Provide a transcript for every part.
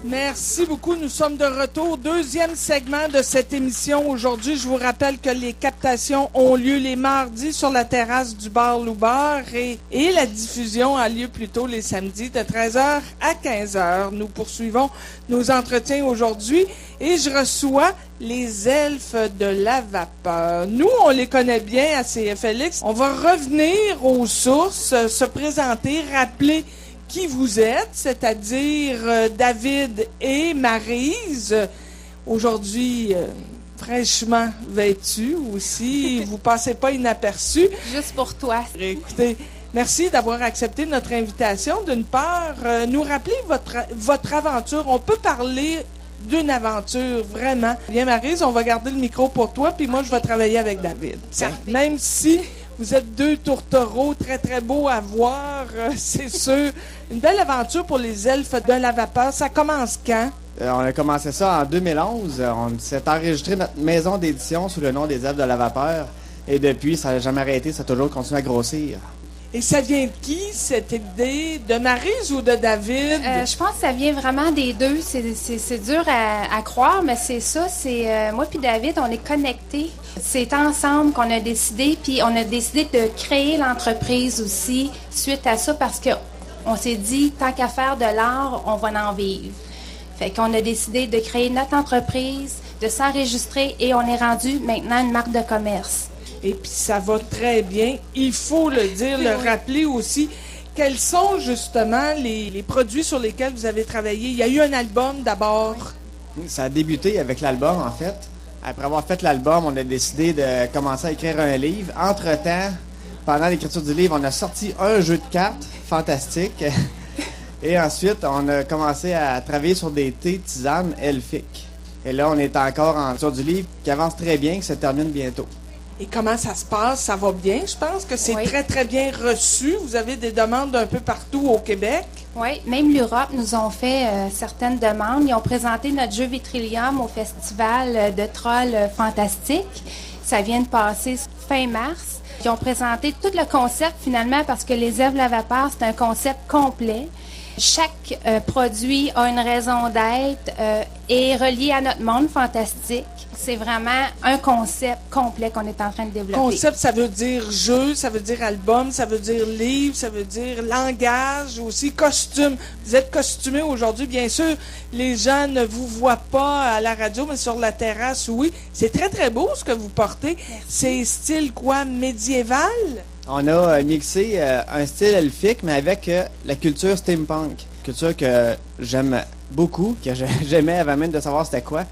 Merci beaucoup. Nous sommes de retour. Deuxième segment de cette émission. Aujourd'hui, je vous rappelle que les captations ont lieu les mardis sur la terrasse du bar Loubar et la diffusion a lieu plutôt les samedis de 13h à 15h. Nous poursuivons nos entretiens aujourd'hui et je reçois les elfes de la vapeur. Nous, on les connaît bien à CFLX. On va revenir aux sources, se présenter, rappeler qui vous êtes, c'est-à-dire David et Maryse, aujourd'hui fraîchement vêtus aussi, vous passez pas inaperçus. Juste pour toi. Écoutez, merci d'avoir accepté notre invitation. D'une part, nous rappeler votre aventure. On peut parler d'une aventure, vraiment. Bien, Maryse, on va garder le micro pour toi, puis moi, je vais travailler avec David. Même si vous êtes deux tourtereaux très, très beaux à voir, c'est sûr. Une belle aventure pour les elfes de la vapeur. Ça commence quand? On a commencé ça en 2011. On s'est enregistré notre maison d'édition sous le nom des elfes de la vapeur. Et depuis, ça n'a jamais arrêté, ça a toujours continué à grossir. Et ça vient de qui, cette idée? De Maryse ou de David? Je pense que ça vient vraiment des deux. C'est dur à croire, mais c'est ça. C'est moi puis David, on est connectés. C'est ensemble qu'on a décidé, puis on a décidé de créer l'entreprise aussi suite à ça parce qu'on s'est dit, tant qu'à faire de l'art, on va en vivre. Fait qu'on a décidé de créer notre entreprise, de s'enregistrer et on est rendu maintenant une marque de commerce. Et puis ça va très bien. Il faut le dire, le rappeler aussi. Quels sont justement les produits sur lesquels vous avez travaillé? Il y a eu un album d'abord. Ça a débuté avec l'album, en fait. Après avoir fait l'album, on a décidé de commencer à écrire un livre. Entre-temps, pendant l'écriture du livre, on a sorti un jeu de cartes fantastique. Et ensuite, on a commencé à travailler sur des thés tisanes elfiques. Et là, on est encore sur du livre qui avance très bien, qui se termine bientôt. Et comment ça se passe? Ça va bien? Je pense que c'est très, très bien reçu. Vous avez des demandes d'un peu partout au Québec. Oui, même l'Europe nous ont fait certaines demandes. Ils ont présenté notre jeu Vitrilium au festival de trolls fantastiques. Ça vient de passer fin mars. Ils ont présenté tout le concept finalement parce que les elfes de la vapeur, c'est un concept complet. Chaque produit a une raison d'être et relié à notre monde fantastique. C'est vraiment un concept complet qu'on est en train de développer. Concept, ça veut dire jeu, ça veut dire album, ça veut dire livre, ça veut dire langage, aussi costume. Vous êtes costumé aujourd'hui, bien sûr. Les gens ne vous voient pas à la radio, mais sur la terrasse, oui. C'est très, très beau ce que vous portez. Merci. C'est style quoi, médiéval? On a mixé un style elfique, mais avec la culture steampunk. Culture que j'aime beaucoup, que j'aimais avant même de savoir c'était quoi.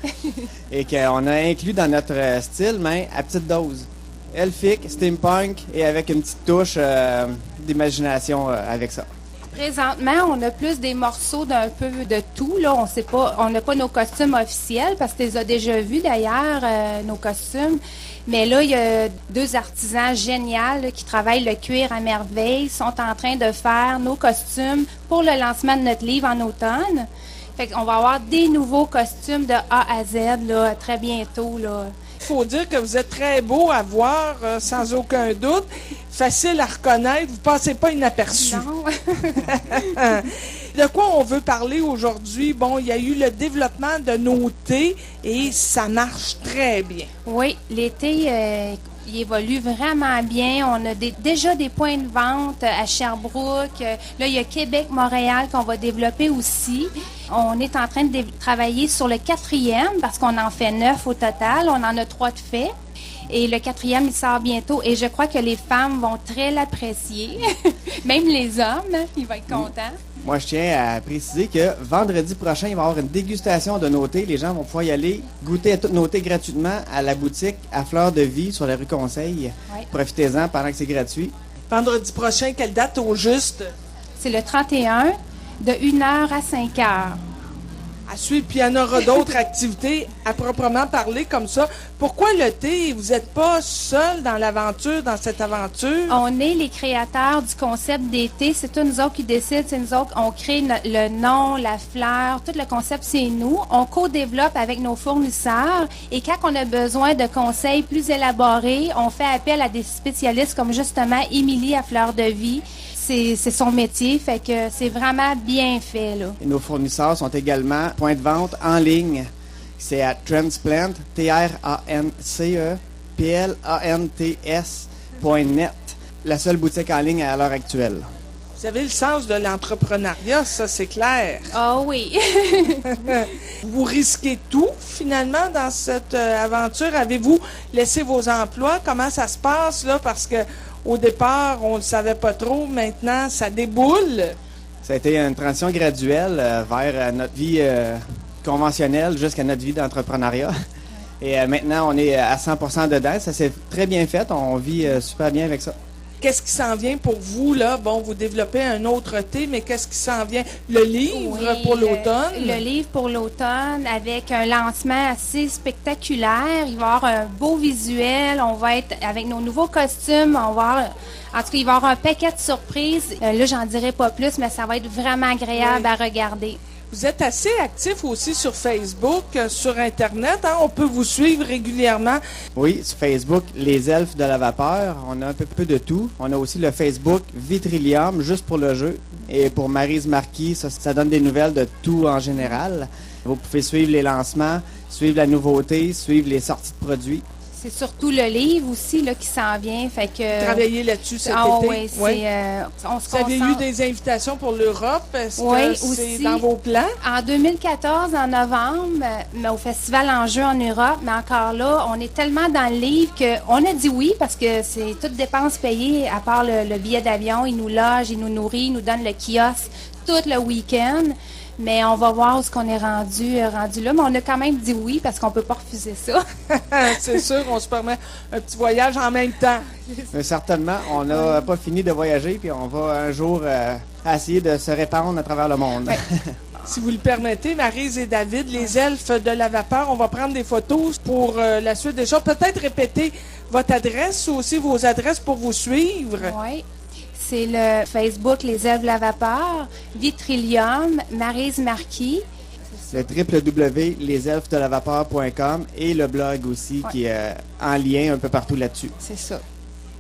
Et qu'on a inclus dans notre style, mais à petite dose. Elfique, steampunk et avec une petite touche d'imagination avec ça. Présentement, on a plus des morceaux d'un peu de tout. Là, on n'a pas nos costumes officiels parce que tu les as déjà vus d'ailleurs, nos costumes. Mais là, il y a deux artisans géniaux là, qui travaillent le cuir à merveille, sont en train de faire nos costumes pour le lancement de notre livre en automne. Fait qu'on va avoir des nouveaux costumes de A à Z là, très bientôt. Là. Il faut dire que vous êtes très beau à voir, sans aucun doute. Facile à reconnaître. Vous ne passez pas inaperçu. Non. De quoi on veut parler aujourd'hui? Bon, il y a eu le développement de nos thés et ça marche très bien. Oui, les thés, ils évoluent vraiment bien. On a déjà des points de vente à Sherbrooke. Là, il y a Québec, Montréal qu'on va développer aussi. On est en train de travailler sur le 4e parce qu'on en fait 9 au total. On en a 3 de fait. Et le 4e, il sort bientôt. Et je crois que les femmes vont très l'apprécier. Même les hommes, ils vont être contents. Moi, je tiens à préciser que vendredi prochain, il va y avoir une dégustation de nos thés. Les gens vont pouvoir y aller goûter à tous nos thés gratuitement à la boutique à Fleur de Vie sur la rue Conseil. Oui. Profitez-en pendant que c'est gratuit. Vendredi prochain, quelle date au juste? C'est le 31 de 1h à 5h. À suivre, puis il y en aura d'autres activités à proprement parler comme ça. Pourquoi le thé? Vous n'êtes pas seul dans l'aventure, dans cette aventure? On est les créateurs du concept des thés. C'est tous nous autres qui décident. C'est nous autres. On crée le nom, la fleur. Tout le concept, c'est nous. On co-développe avec nos fournisseurs. Et quand on a besoin de conseils plus élaborés, on fait appel à des spécialistes comme justement Émilie à Fleur de Vie. c'est son métier, fait que c'est vraiment bien fait, là. Et nos fournisseurs sont également point de vente en ligne. C'est à Transplant, TRANCE-PLANTS.net, la seule boutique en ligne à l'heure actuelle. Vous avez le sens de l'entrepreneuriat, ça, c'est clair. Ah oui. Vous risquez tout, finalement, dans cette aventure. Avez-vous laissé vos emplois? Comment ça se passe, là? Parce que au départ, on ne le savait pas trop. Maintenant, ça déboule. Ça a été une transition graduelle vers notre vie conventionnelle jusqu'à notre vie d'entrepreneuriat. Et maintenant, on est à 100% dedans. Ça s'est très bien fait. On vit super bien avec ça. Qu'est-ce qui s'en vient pour vous, là? Bon, vous développez un autre thé, mais qu'est-ce qui s'en vient? Le livre pour l'automne? Le livre pour l'automne avec un lancement assez spectaculaire. Il va y avoir un beau visuel. On va être avec nos nouveaux costumes. On va avoir, en tout cas, il va y avoir un paquet de surprises. Là, j'en dirai pas plus, mais ça va être vraiment agréable à regarder. Vous êtes assez actif aussi sur Facebook, sur Internet. Hein? On peut vous suivre régulièrement. Oui, sur Facebook, Les Elfes de la Vapeur. On a un peu de tout. On a aussi le Facebook Vitrillium, juste pour le jeu. Et pour Maryse Marquis, ça donne des nouvelles de tout en général. Vous pouvez suivre les lancements, suivre la nouveauté, suivre les sorties de produits. C'est surtout le livre aussi là, qui s'en vient. Fait que, travailler là-dessus cet été. Oui, on se Vous avez eu des invitations pour l'Europe? Est-ce que c'est aussi, dans vos plans? En 2014, en novembre, au Festival Enjeux en Europe, mais encore là, on est tellement dans le livre qu'on a dit oui parce que c'est toutes dépenses payées à part le billet d'avion. Ils nous logent, ils nous nourrissent, ils nous donnent le kiosque tout le week-end. Mais on va voir où on est rendu là. Mais on a quand même dit oui parce qu'on ne peut pas refuser ça. C'est sûr, on se permet un petit voyage en même temps. Mais certainement, on n'a pas fini de voyager, puis on va un jour essayer de se répandre à travers le monde. Ouais. Si vous le permettez, Maryse et David, les Elfes de la Vapeur, on va prendre des photos pour la suite des choses. Peut-être répéter votre adresse ou aussi vos adresses pour vous suivre. Oui. C'est le Facebook Les Elfes de la Vapeur, Vitrillium, Maryse Marquis. Le www.leselfesdelavapeur.com et le blog aussi qui est en lien un peu partout là-dessus. C'est ça.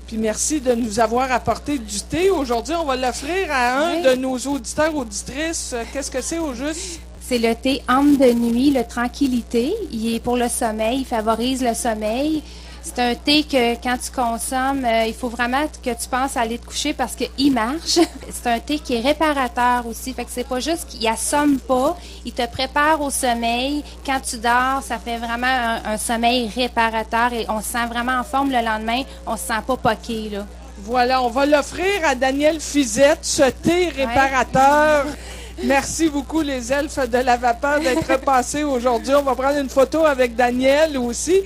Puis merci de nous avoir apporté du thé. Aujourd'hui, on va l'offrir à un de nos auditeurs, auditrices. Qu'est-ce que c'est au juste? C'est le thé Âme de nuit, le Tranquillité. Il est pour le sommeil, il favorise le sommeil. C'est un thé que quand tu consommes, il faut vraiment que tu penses à aller te coucher parce qu'il marche. C'est un thé qui est réparateur aussi. Fait que c'est pas juste qu'il assomme pas, il te prépare au sommeil. Quand tu dors, ça fait vraiment un sommeil réparateur et on se sent vraiment en forme le lendemain. On se sent pas poqué, là. Voilà, on va l'offrir à Daniel Fizette, ce thé réparateur. Merci beaucoup, les Elfes de la Vapeur, d'être passés aujourd'hui. On va prendre une photo avec Daniel aussi.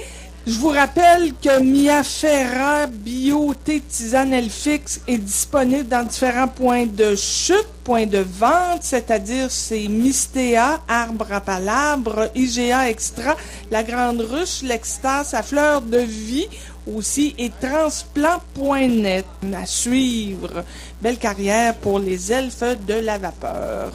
Je vous rappelle que Miafera Bio Thé Tisane Elfix est disponible dans différents points de chute, points de vente, c'est-à-dire c'est Mistéa, Arbre à Palabre, IGA Extra, La Grande Ruche, l'Extase à Fleur de Vie aussi et Transplant.net à suivre. Belle carrière pour les Elfes de la Vapeur.